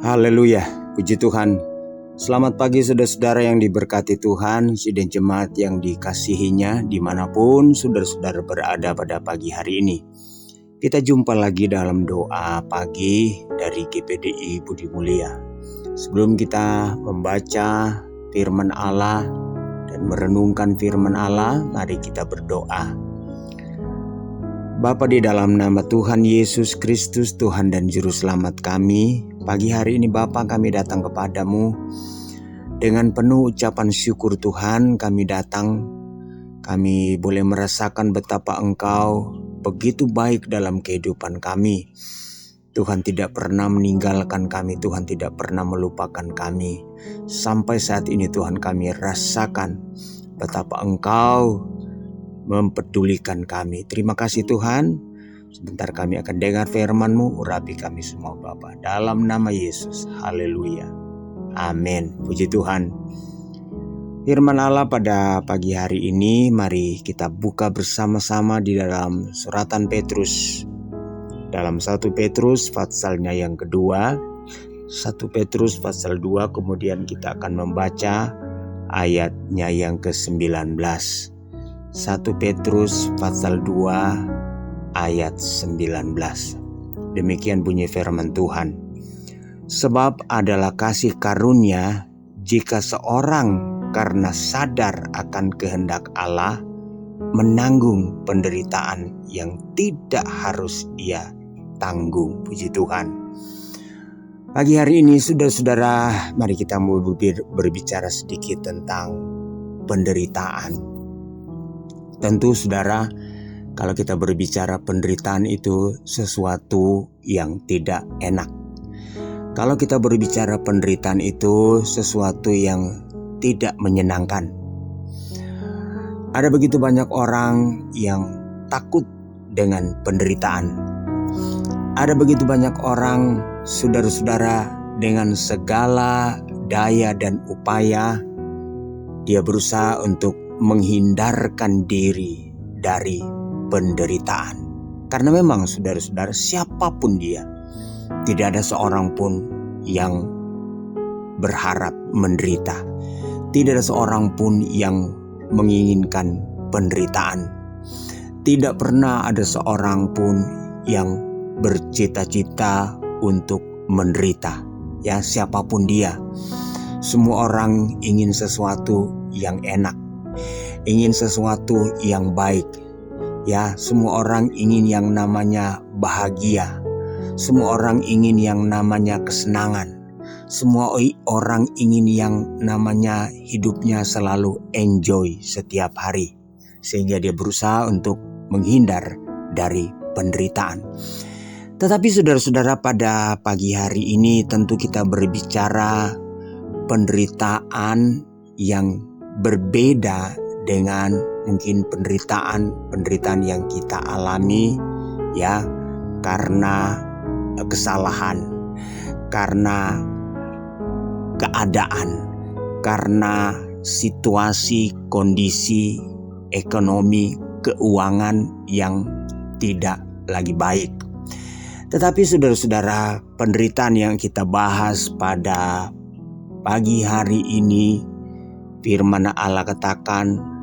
Haleluya, puji Tuhan. Selamat pagi saudara-saudara yang diberkati Tuhan, sidang jemaat yang dikasihinya dimanapun saudara-saudara berada pada pagi hari ini. Kita jumpa lagi dalam doa pagi dari GPDI Budi Mulia. Sebelum kita membaca firman Allah dan merenungkan firman Allah, mari kita berdoa. Bapa, di dalam nama Tuhan Yesus Kristus, Tuhan dan Juru Selamat kami, pagi hari ini Bapa, kami datang kepadamu dengan penuh ucapan syukur. Tuhan, kami datang, kami boleh merasakan betapa Engkau begitu baik dalam kehidupan kami. Tuhan tidak pernah meninggalkan kami, Tuhan tidak pernah melupakan kami. Sampai saat ini Tuhan, kami rasakan betapa Engkau mempedulikan kami. Terima kasih Tuhan. Sebentar kami akan dengar firman-Mu, urapi kami semua Bapa. Dalam nama Yesus, haleluya. Amin. Puji Tuhan. Firman Allah pada pagi hari ini, mari kita buka bersama-sama di dalam suratan Petrus. Dalam 1 Petrus pasalnya yang kedua, 1 Petrus pasal 2, kemudian kita akan membaca ayatnya yang ke-19. 1 Petrus pasal 2 ayat 19. Demikian bunyi firman Tuhan. Sebab adalah kasih karunia jika seorang karena sadar akan kehendak Allah menanggung penderitaan yang tidak harus dia tanggung. Puji Tuhan. Pagi hari ini saudara-saudara, mari kita mau berbicara sedikit tentang penderitaan. Tentu saudara, kalau kita berbicara penderitaan itu sesuatu yang tidak enak. Kalau kita berbicara penderitaan itu sesuatu yang tidak menyenangkan. Ada begitu banyak orang yang takut dengan penderitaan. Ada begitu banyak orang, saudara-saudara, dengan segala daya dan upaya, dia berusaha untuk menghindarkan diri dari penderitaan. Karena memang saudara-saudara, siapapun dia, tidak ada seorang pun yang berharap menderita. Tidak ada seorang pun yang menginginkan penderitaan. Tidak pernah ada seorang pun yang bercita-cita untuk menderita. Ya, siapapun dia, semua orang ingin sesuatu yang enak, ingin sesuatu yang baik. Ya, semua orang ingin yang namanya bahagia. Semua orang ingin yang namanya kesenangan. Semua orang ingin yang namanya hidupnya selalu enjoy setiap hari. Sehingga dia berusaha untuk menghindar dari penderitaan. Tetapi saudara-saudara, pada pagi hari ini tentu kita berbicara penderitaan yang berbeda dengan mungkin penderitaan yang kita alami, ya, karena kesalahan, karena keadaan, karena situasi, kondisi, ekonomi, keuangan yang tidak lagi baik. Tetapi saudara-saudara, penderitaan yang kita bahas pada pagi hari ini, firman Allah katakan,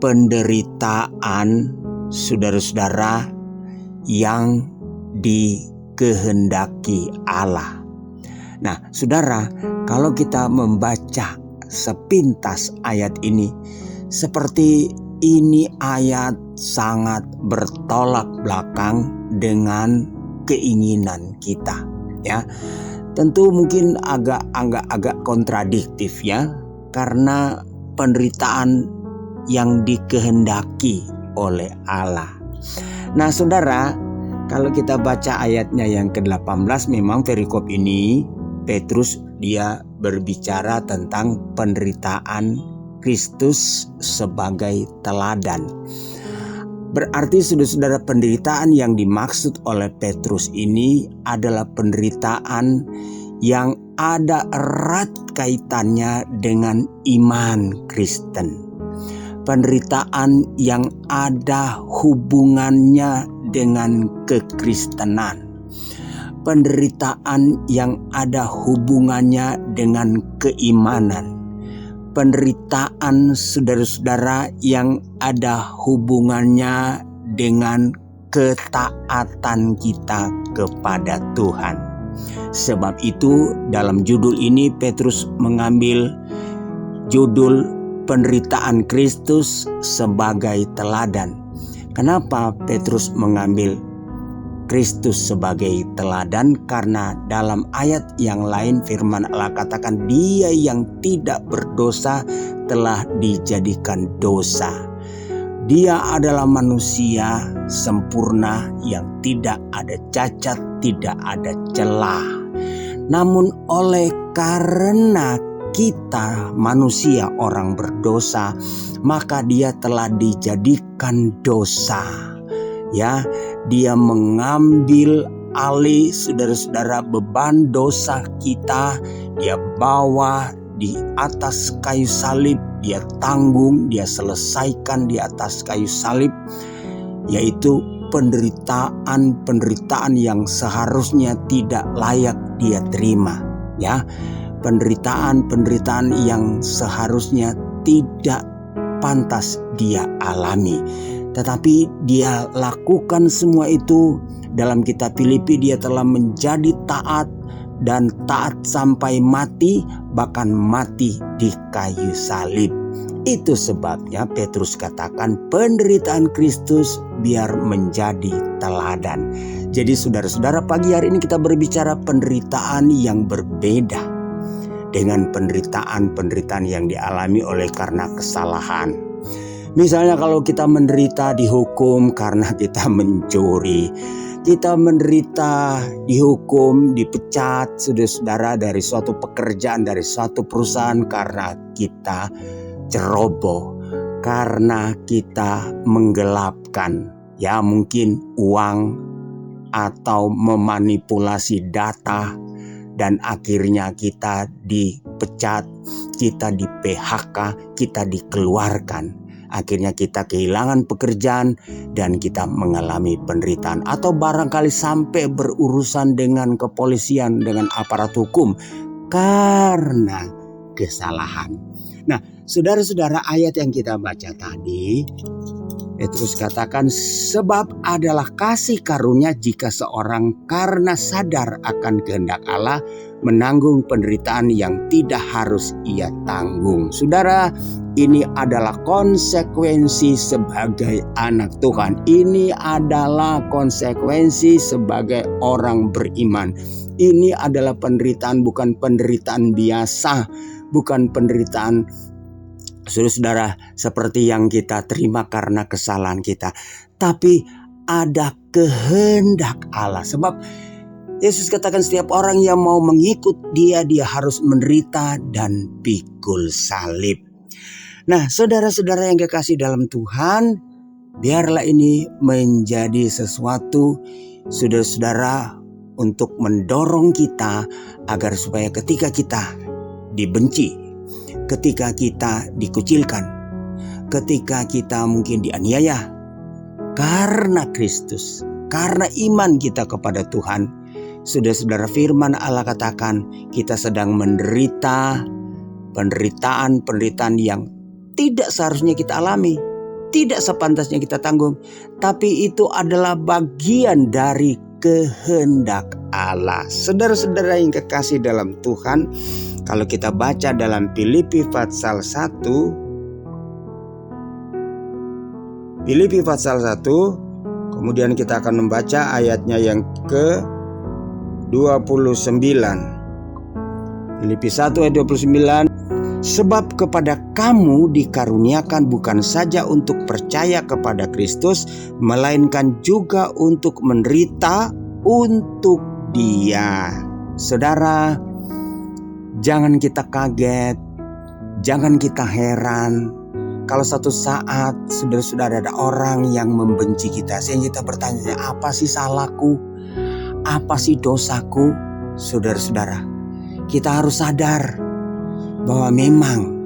penderitaan saudara-saudara yang dikehendaki Allah. Nah, saudara, kalau kita membaca sepintas ayat ini, seperti ini ayat sangat bertolak belakang dengan keinginan kita, ya. Tentu mungkin agak kontradiktif, ya, karena penderitaan yang dikehendaki oleh Allah. Nah, saudara, kalau kita baca ayatnya yang ke-18, memang perikop ini Petrus dia berbicara tentang penderitaan Kristus sebagai teladan. Berarti saudara-saudara, penderitaan yang dimaksud oleh Petrus ini adalah penderitaan yang ada erat kaitannya dengan iman Kristen. Penderitaan yang ada hubungannya dengan kekristenan. penderitaan yang ada hubungannya dengan keimanan. Penderitaan saudara-saudara yang ada hubungannya dengan ketaatan kita kepada Tuhan. Sebab itu dalam judul ini Petrus mengambil judul penderitaan Kristus sebagai teladan. Kenapa Petrus mengambil Kristus sebagai teladan? Karena dalam ayat yang lain firman Allah katakan Dia yang tidak berdosa telah dijadikan dosa. Dia adalah manusia sempurna yang tidak ada cacat, tidak ada celah. Namun oleh karena kita manusia orang berdosa, maka Dia telah dijadikan dosa. Ya, Dia mengambil alih saudara-saudara beban dosa kita, Dia bawa di atas kayu salib, Dia tanggung, Dia selesaikan di atas kayu salib, yaitu penderitaan yang seharusnya tidak layak Dia terima. Ya, penderitaan yang seharusnya tidak pantas Dia alami. Tetapi Dia lakukan semua itu. Dalam kitab Filipi Dia telah menjadi taat dan taat sampai mati, bahkan mati di kayu salib. Itu sebabnya Petrus katakan penderitaan Kristus biar menjadi teladan. Jadi saudara-saudara, pagi hari ini kita berbicara penderitaan yang berbeda dengan penderitaan yang dialami oleh karena kesalahan. Misalnya kalau kita menderita dihukum karena kita mencuri, kita menderita dihukum, dipecat saudara-saudara dari suatu pekerjaan, dari suatu perusahaan karena kita ceroboh, karena kita menggelapkan, ya mungkin uang atau memanipulasi data, dan akhirnya kita dipecat, kita di PHK, kita dikeluarkan. Akhirnya kita kehilangan pekerjaan dan kita mengalami penderitaan. Atau barangkali sampai berurusan dengan kepolisian, dengan aparat hukum karena kesalahan. Nah, saudara-saudara, ayat yang kita baca tadi, Petrus katakan sebab adalah kasih karunia jika seorang karena sadar akan kehendak Allah menanggung penderitaan yang tidak harus ia tanggung. Saudara, ini adalah konsekuensi sebagai anak Tuhan. Ini adalah konsekuensi sebagai orang beriman. Ini adalah penderitaan, bukan penderitaan biasa, bukan penderitaan saudara-saudara seperti yang kita terima karena kesalahan kita, tapi ada kehendak Allah. Sebab Yesus katakan setiap orang yang mau mengikut dia harus menderita dan pikul salib. Nah, saudara-saudara yang kekasih dalam Tuhan, biarlah ini menjadi sesuatu saudara-saudara untuk mendorong kita agar supaya ketika kita dibenci, ketika kita dikucilkan, ketika kita mungkin dianiaya karena Kristus, karena iman kita kepada Tuhan, saudara-saudara, firman Allah katakan kita sedang menderita penderitaan yang tidak seharusnya kita alami, tidak sepantasnya kita tanggung, tapi itu adalah bagian dari kehendak Allah. Saudara-saudara yang kekasih dalam Tuhan, kalau kita baca dalam Filipi pasal 1, kemudian kita akan membaca ayatnya yang ke-29. Filipi 1 ayat 29. Sebab kepada kamu dikaruniakan bukan saja untuk percaya kepada Kristus, melainkan juga untuk menderita untuk Dia. Saudara, jangan kita kaget, jangan kita heran kalau satu saat saudara-saudara ada orang yang membenci kita, sehingga kita bertanya, apa sih salahku? Apa sih dosaku? Saudara-saudara, kita harus sadar bahwa memang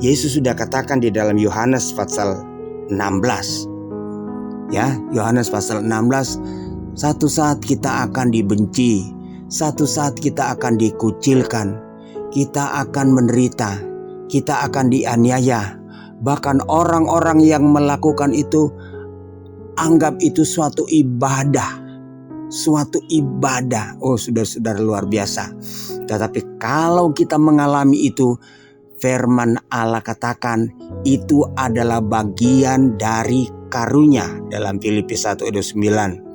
Yesus sudah katakan di dalam Yohanes pasal 16. Ya, Yohanes pasal 16 Satu saat kita akan dibenci, satu saat kita akan dikucilkan, kita akan menderita, kita akan dianiaya. Bahkan orang-orang yang melakukan itu anggap itu suatu ibadah. Suatu ibadah. Oh, saudara-saudara, luar biasa. Tetapi kalau kita mengalami itu, firman Allah katakan itu adalah bagian dari karunia. Dalam Filipi 1 ayat 9.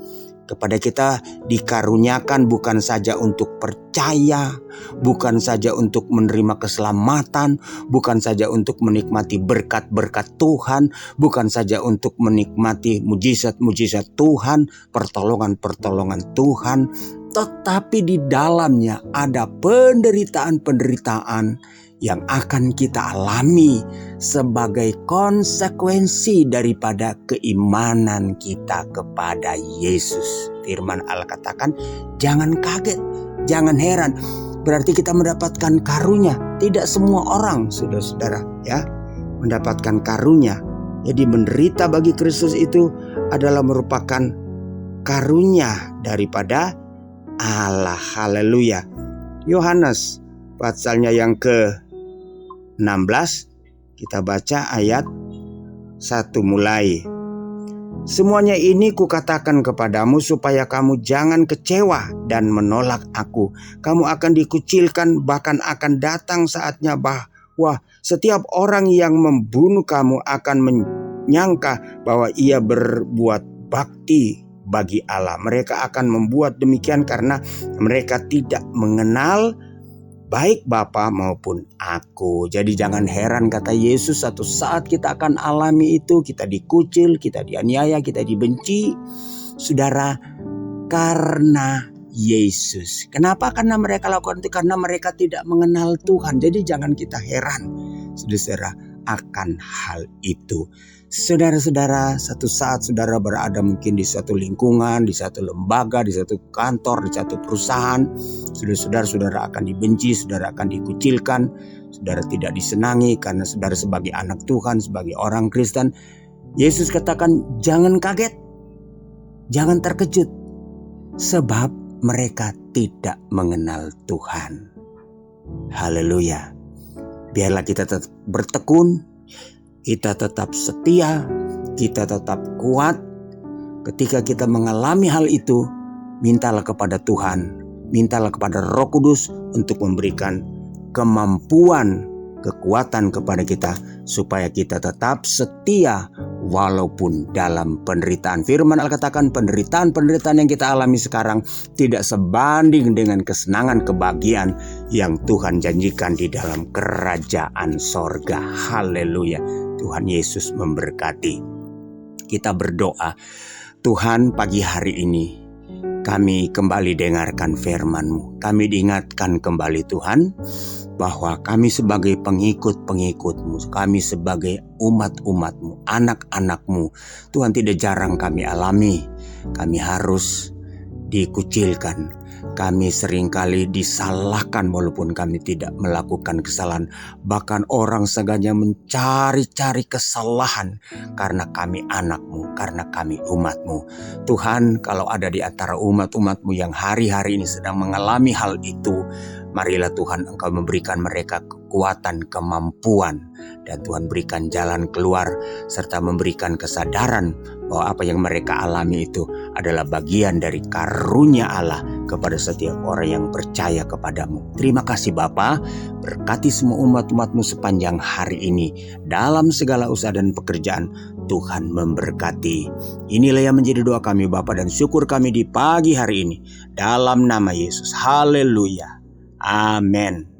Kepada kita dikaruniakan bukan saja untuk percaya, bukan saja untuk menerima keselamatan, bukan saja untuk menikmati berkat-berkat Tuhan, bukan saja untuk menikmati mujizat-mujizat Tuhan, pertolongan-pertolongan Tuhan, tetapi di dalamnya ada penderitaan-penderitaan yang akan kita alami sebagai konsekuensi daripada keimanan kita kepada Yesus. Firman Allah katakan, jangan kaget, jangan heran. Berarti kita mendapatkan karunia. Tidak semua orang, saudara-saudara, ya, mendapatkan karunia. Jadi menderita bagi Kristus itu adalah merupakan karunia daripada Allah. Haleluya. Yohanes pasalnya yang ke-16, kita baca ayat 1 mulai. Semuanya ini kukatakan kepadamu supaya kamu jangan kecewa dan menolak aku. Kamu akan dikucilkan, bahkan akan datang saatnya bahwa setiap orang yang membunuh kamu akan menyangka bahwa ia berbuat bakti bagi Allah. Mereka akan membuat demikian karena mereka tidak mengenal baik Bapa maupun aku. Jadi jangan heran, kata Yesus, satu saat kita akan alami itu. Kita dikucil, kita dianiaya, kita dibenci, saudara, karena Yesus. Kenapa? Karena mereka lakukan itu karena mereka tidak mengenal Tuhan. Jadi jangan kita heran, saudara, akan hal itu. Saudara-saudara, satu saat saudara berada mungkin di suatu lingkungan, di satu lembaga, di satu kantor, di satu perusahaan. Saudara akan dibenci, saudara akan dikucilkan, saudara tidak disenangi karena saudara sebagai anak Tuhan, sebagai orang Kristen. Yesus katakan, jangan kaget, jangan terkejut, sebab mereka tidak mengenal Tuhan. Haleluya. Biarlah kita tetap bertekun, kita tetap setia, kita tetap kuat. Ketika kita mengalami hal itu, mintalah kepada Tuhan, mintalah kepada Roh Kudus untuk memberikan kemampuan, kekuatan kepada kita supaya kita tetap setia walaupun dalam penderitaan. Firman Allah katakan penderitaan-penderitaan yang kita alami sekarang tidak sebanding dengan kesenangan, kebahagiaan yang Tuhan janjikan di dalam kerajaan sorga. Haleluya. Tuhan Yesus memberkati. Kita berdoa. Tuhan, pagi hari ini kami kembali dengarkan firman-Mu. Kami diingatkan kembali Tuhan bahwa kami sebagai pengikut-pengikut-Mu, kami sebagai umat-umat-Mu, anak-anak-Mu, Tuhan, tidak jarang kami alami. Kami harus dikucilkan. Kami seringkali disalahkan walaupun kami tidak melakukan kesalahan. Bahkan orang sengaja mencari-cari kesalahan karena kami anak-Mu, karena kami umat-Mu. Tuhan, kalau ada di antara umat-umat-Mu yang hari-hari ini sedang mengalami hal itu, marilah Tuhan Engkau memberikan mereka kekuatan, kemampuan, dan Tuhan berikan jalan keluar serta memberikan kesadaran bahwa apa yang mereka alami itu adalah bagian dari karunia Allah kepada setiap orang yang percaya kepadamu. Terima kasih Bapa, berkati semua umat-umat-Mu sepanjang hari ini. Dalam segala usaha dan pekerjaan, Tuhan memberkati. Inilah yang menjadi doa kami Bapa dan syukur kami di pagi hari ini. Dalam nama Yesus, haleluya, amin.